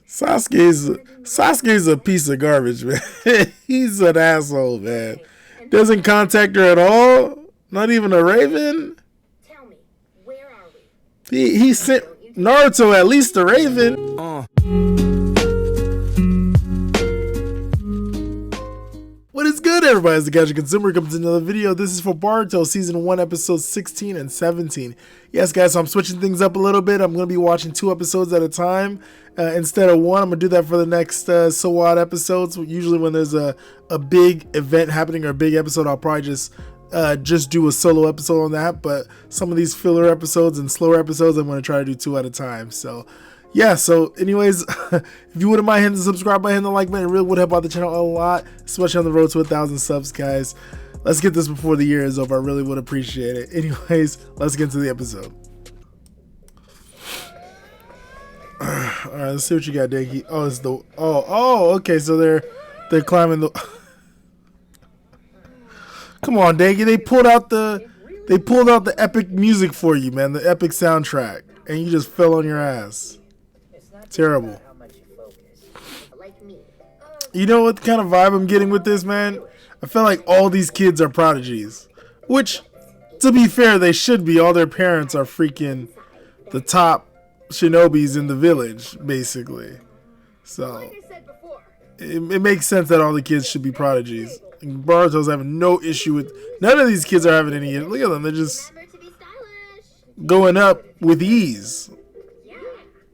Sasuke's a piece of garbage, man. He's an asshole, man. Doesn't contact her at all. Not even a raven. Tell me, where are we? He sent Naruto at least a raven. What is good, everybody? It's the Gadget Consumer comes to another video. This is for Boruto Season 1, Episodes 16 and 17. Yes, guys, so I'm switching things up a little bit. I'm going to be watching 2 episodes at a time instead of 1. I'm going to do that for the next so what episodes. Usually when there's a big event happening or a big episode, I'll probably just do a solo episode on that. But some of these filler episodes and slower episodes, I'm going to try to do 2 at a time. So yeah, so anyways, if you wouldn't mind hitting the subscribe button, the like button, it really would help out the channel a lot, especially on the road to 1,000 subs, guys. Let's get this before the year is over. I really would appreciate it. Anyways, let's get into the episode. All right, let's see what you got, Denki. Oh, it's the okay. So they're climbing the. Come on, Denki. They pulled out the epic music for you, man. The epic soundtrack, and you just fell on your ass. Terrible. You know what kind of vibe I'm getting with this, man? I feel like all these kids are prodigies. Which, to be fair, they should be. All their parents are freaking the top shinobis in the village, basically. So, it makes sense that all the kids should be prodigies. Boruto's having no issue with... None of these kids are having any... Look at them. They're just going up with ease.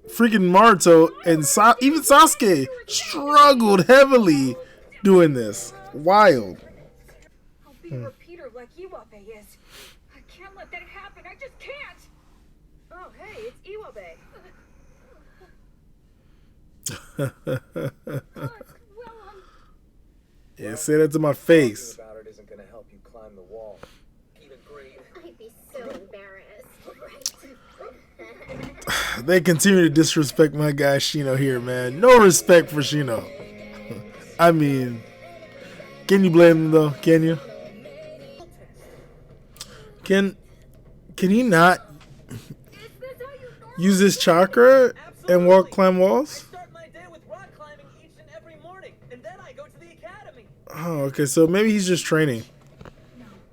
Freaking Naruto and even Sasuke struggled heavily doing this. Wild. I'll be a repeater like IWABE is. I can't let that happen. I just can't. Oh, hey, it's IWABE. Yeah, say that to my face. About it isn't going to help you climb the wall. I'd be so embarrassed. They continue to disrespect my guy Shino here, man. No respect for Shino. I mean, can you blame him though? Can you? Can he not use his chakra and climb walls? I start my day with rock climbing each and every morning, and then I go to the academy. Oh, okay. So maybe he's just training.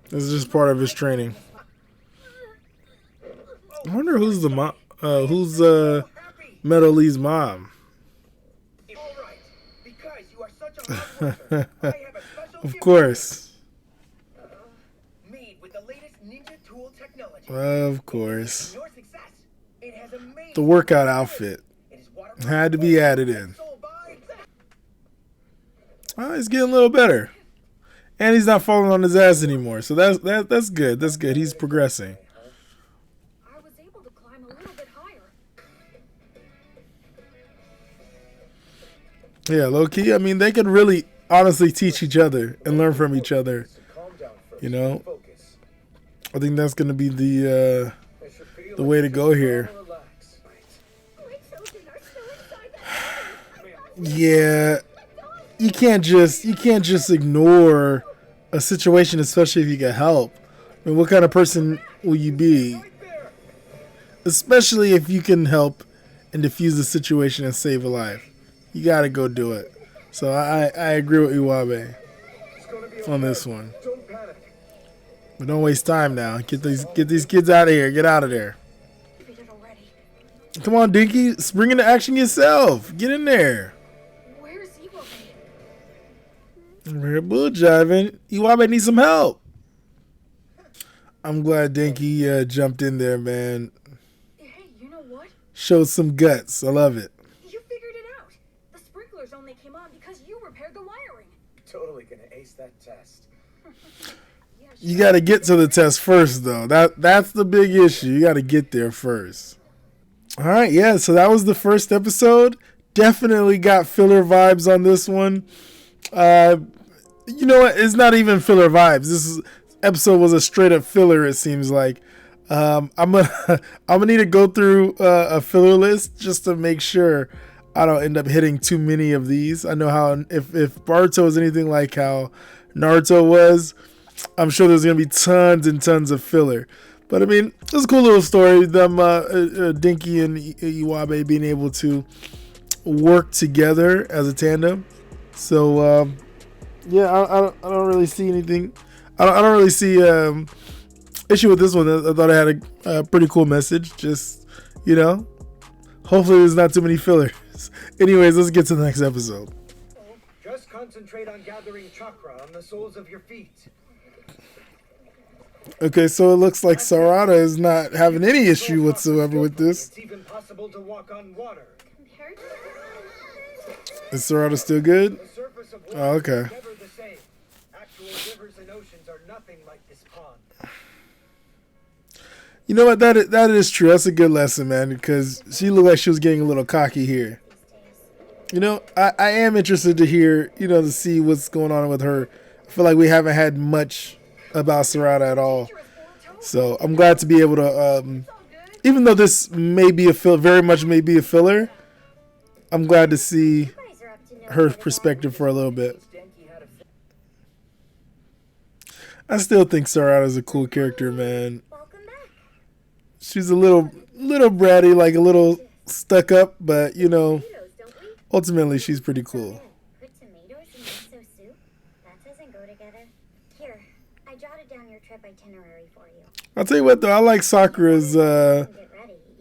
This is just part of his training. I wonder who's the mom. Who's Metal Lee's mom? Of course. Of course. The workout outfit had to be added in. Oh, he's getting a little better, and he's not falling on his ass anymore. So that's good. That's good. He's progressing. Yeah, low key. I mean, they could really, honestly teach each other and learn from each other. You know, I think that's gonna be the way to go here. Yeah, you can't just ignore a situation, especially if you get help. I mean, what kind of person will you be? Especially if you can help and defuse the situation and save a life. You gotta go do it. So I agree with IWABE on this one. But don't waste time now. Get these kids out of here. Get out of there. Come on, Denki. Spring into action yourself. Get in there. Where's IWABE? We're bull jiving. IWABE needs some help. I'm glad Denki jumped in there, man. Hey, you know what? Showed some guts. I love it. Only came on because you repaired the wiring. Totally gonna ace that test. You got to get to the test first, though. That's the big issue. You got to get there first. All right, yeah. So that was the first episode. Definitely got filler vibes on this one. You know what? It's not even filler vibes. This episode was a straight up filler. It seems like. I'm gonna need to go through a filler list just to make sure I don't end up hitting too many of these. I know how if Boruto is anything like how Naruto was, I'm sure there's gonna be tons and tons of filler. But I mean, it's a cool little story. Them Denki and IWABE being able to work together as a tandem. So yeah, I don't really see anything. I don't really see issue with this one. I thought it had a pretty cool message. Just, you know, hopefully there's not too many fillers. Anyways, let's get to the next episode. Just concentrate on gathering chakra on the soles of your feet. Okay, so it looks like Sarada is not having any issue whatsoever with this. It's even possible to walk on water. Compared to Is Sarada still good? The surface of water Oh, okay. is never the same. Actual rivers and oceans are nothing like this pond. You know what? That is true. That's a good lesson, man, because she looked like she was getting a little cocky here. You know, I am interested to hear, you know, to see what's going on with her. I feel like we haven't had much about Sarada at all. So I'm glad to be able to, even though this may be very much may be a filler, I'm glad to see guys are up to no her good. perspective for a little bit. Denki had a I still think Sarada's a cool character, man. Welcome back. She's a little bratty, like a little stuck up, but you know, Tomatoes, don't we? ultimately she's pretty cool. Put tomatoes in miso soup? That doesn't go together. Here, I jotted down your trip itinerary for you. I'll tell you what though, I like Sakura's Get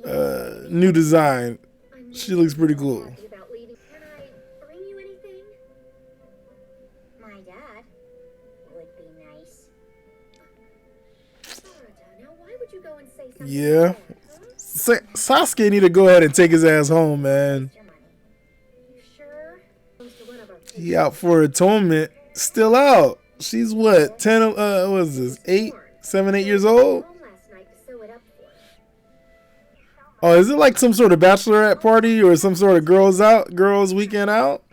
ready. new design. I'm She looks pretty cool. happy about leaving. Can I bring you anything? My dad would be nice. Sarada, now why would you go and say something Yeah. like that, huh? Sasuke need to go ahead and take his ass home, man. Your money. You sure? Goes to one of our He out for atonement, still out. She's what, 10, what is this, 8, 7, 8 years old? home last night to sew it up for. Oh, is it like some sort of bachelorette party or some sort of girls weekend out?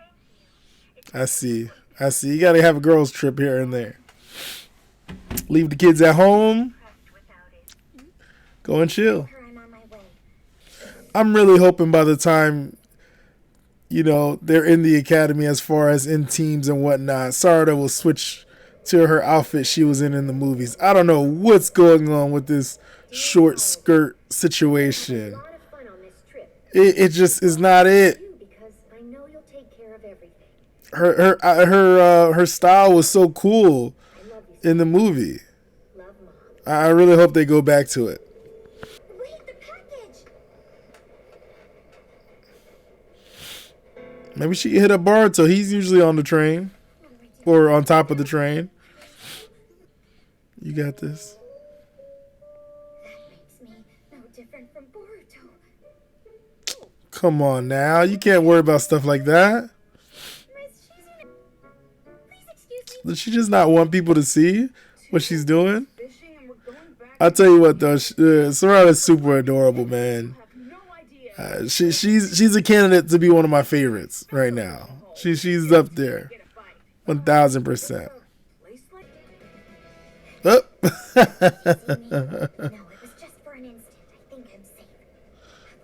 I see. You gotta have a girls trip here and there. Leave the kids at home. Go and chill. Her, I'm on my way. I'm really hoping by the time, you know, they're in the academy as far as in teams and whatnot, Sarada will switch to her outfit she was in the movies. I don't know what's going on with this short skirt situation. A lot of fun on this trip. It just is not it. You, because I know you'll take care of everything. Her style was so cool I love you. in the movie. Love, Mom. I really hope they go back to it. Wait, the package. Maybe she can hit up Boruto. He's usually on the train or on top of the train. You got this. That makes me no different from Boruto. Come on now. You can't worry about stuff like that. Miss, please excuse me. Does she just not want people to see what she's doing? Fishing and we're going back. I'll tell you what though, Sarada's super adorable, man. I have no idea. She's a candidate to be one of my favorites right now. She's up there, Get a bite. 1000%. Place like Oh. No, it was just for an instant. I think I'm safe.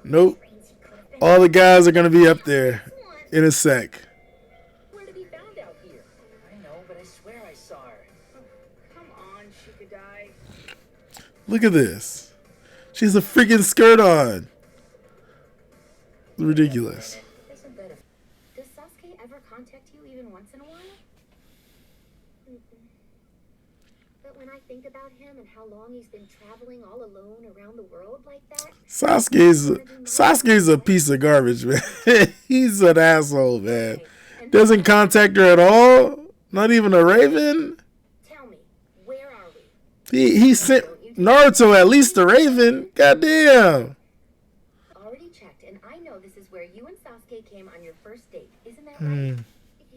Nope. Brains he could have been. All the guys are gonna be up there in a sec. Where to be found out here? I know, but I swear I saw her. Come on, Shikadai. Look at this. She's a freaking skirt on. Ridiculous. Isn't that a... Does Sasuke ever contact you even once in a while? Mm-mm. But when I think about him and how long he's been traveling all alone around the world like that, Sasuke's a piece of garbage, man. He's an asshole, man. Doesn't contact her at all. Not even a raven. tell me, where are we? He sent Naruto at least a raven. Goddamn. Already checked, and I know this is where you and Sasuke came on your first date. Isn't that right?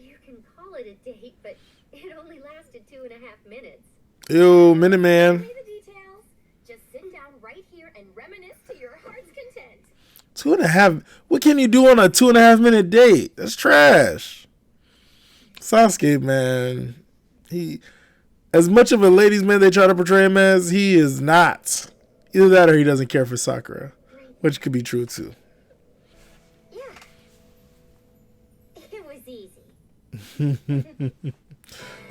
You can call it a date, but it only lasted 2.5 minutes. Ew, Minuteman. Say the details. Just sit down right here and reminisce to your heart's content. 2.5. What can you do on a 2.5 minute date? That's trash. Sasuke, man. He, as much of a ladies' man they try to portray him as, he is not. Either that or he doesn't care for Sakura, which could be true too. Yeah. It was easy.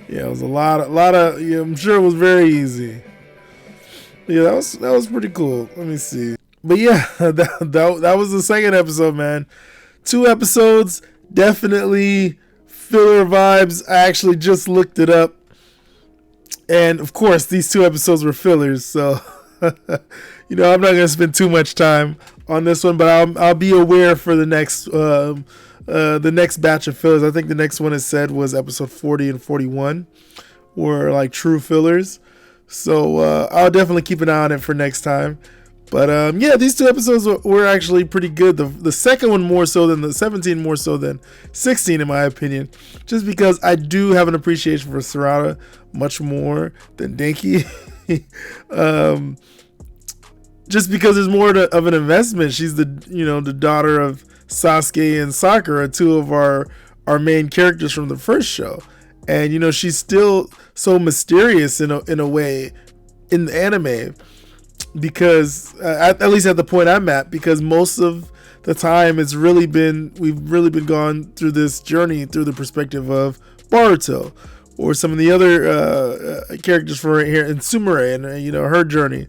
Yeah, it was a lot of. Yeah, I'm sure it was very easy. Yeah, that was pretty cool. Let me see. But yeah, that was the second episode, man. 2 episodes, definitely filler vibes. I actually just looked it up, and of course these 2 episodes were fillers, so I'm not gonna spend too much time on this one, but I'll be aware for the next batch of fillers. I think the next one it said was episode 40 and 41 were like true fillers, so I'll definitely keep an eye on it for next time. But yeah, these 2 episodes were actually pretty good. The second one more so than the 17, more so than 16 in my opinion, just because I do have an appreciation for Sarada much more than Denki. Just because there's more of an investment. She's the daughter of Sasuke and Sakura, 2 of our main characters from the first show, and she's still so mysterious in a way in the anime, because at least at the point I'm at, because most of the time we've really been gone through this journey through the perspective of Boruto or some of the other characters from right here in Sumire, and her journey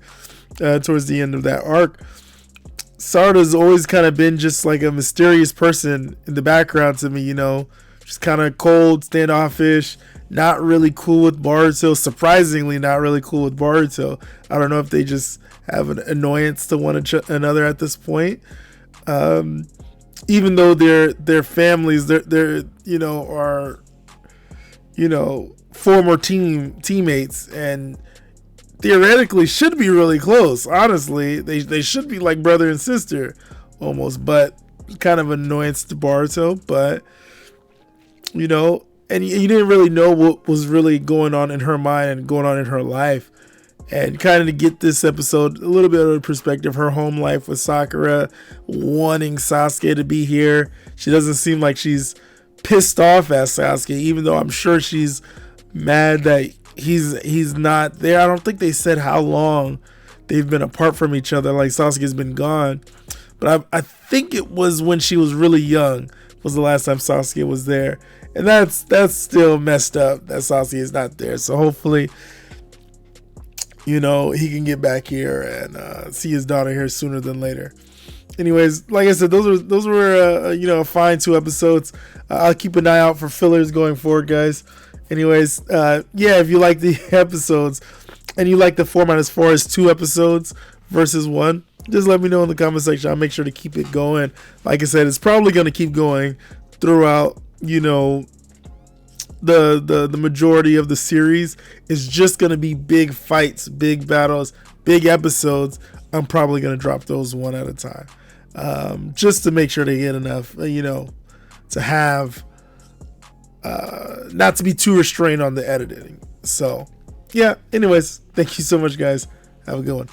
towards the end of that arc. Sarada's always kind of been just like a mysterious person in the background to me, just kind of cold, standoffish, not really cool with Boruto, surprisingly not really cool with Boruto. I don't know if they just have an annoyance to one another at this point. Even though their families, they're are former teammates, and theoretically should be really close. Honestly, they should be like brother and sister almost, but kind of annoyance to Boruto. But and you didn't really know what was really going on in her mind and going on in her life. And kind of to get this episode a little bit of a perspective, her home life with Sakura, wanting Sasuke to be here. She doesn't seem like she's pissed off at Sasuke, even though I'm sure she's mad that he's not there. I don't think they said how long they've been apart from each other, like Sasuke's been gone. But I think it was when she was really young was the last time Sasuke was there. And that's still messed up that Sasuke is not there. So hopefully, he can get back here and see his daughter here sooner than later. Anyways, like I said, those were a fine 2 episodes. I'll keep an eye out for fillers going forward, guys. Anyways, if you like the episodes and you like the format as far as 2 episodes versus 1, just let me know in the comment section. I'll make sure to keep it going. Like I said, it's probably going to keep going throughout, the majority of the series. Is just going to be big fights, big battles, big episodes. I'm probably going to drop those one at a time, just to make sure they get enough, to have, not to be too restrained on the editing. So yeah, anyways, thank you so much, guys. Have a good one.